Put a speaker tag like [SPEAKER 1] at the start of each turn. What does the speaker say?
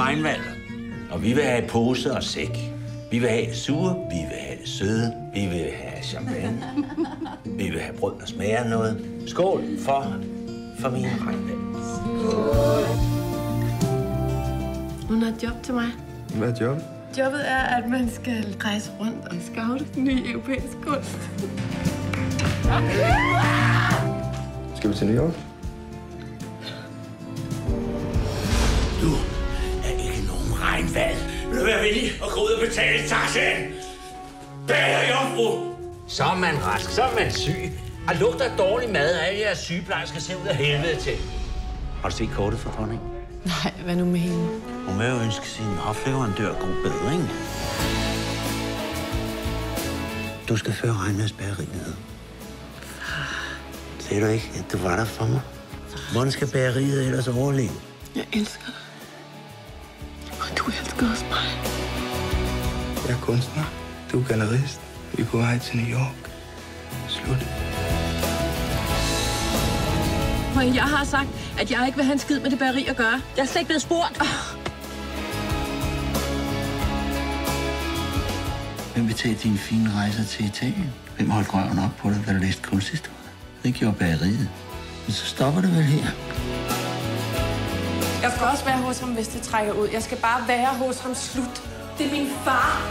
[SPEAKER 1] regnvand. Og vi vil have pose og sæk. Vi vil have det sure, vi vil have det søde, vi vil have champagne. Vi vil have brød, der smager noget. Skål for min regnvand. Skål!
[SPEAKER 2] Hun har et job til mig.
[SPEAKER 3] Hvad er jobbet?
[SPEAKER 2] Jobbet er, at man skal rejse rundt og scoute ny europæisk kunst.
[SPEAKER 3] Skal vi til New York?
[SPEAKER 1] Du er ikke nogen regnvand. Vil du være villig at gå ud og betale taxaen? Bader jomfru! Så er man rask, så er man syg. Og lugter dårlig mad, og alle jeres sygeplejersker ser ud af helvede til. Har du set kortet for dronning?
[SPEAKER 2] Nej, hvad nu med hende?
[SPEAKER 1] Hun vil jo ønske sin hofleverandør god bedring. Du skal føre Regnvads bageri ned. Ser du ikke, at du var der for mig? Hvordan skal bageriet ellers overleve?
[SPEAKER 2] Jeg elsker dig. Og du elsker også mig.
[SPEAKER 3] Jeg er kunstner. Du er gallerist. Vi er på vej til New York. Slut.
[SPEAKER 2] Jeg har sagt, at jeg ikke vil have en skid med det bageri at gøre. Jeg er slet ikke blevet spurgt.
[SPEAKER 1] Hvem vil tage dine fine rejser til Italien? Hvem holdt røven op på dig, da du læste kunsthistorie? Det gjorde bageriet. Men så stopper det vel her.
[SPEAKER 2] Jeg skal også være hos ham, hvis det trækker ud. Jeg skal bare være hos ham. Slut. Det er min far.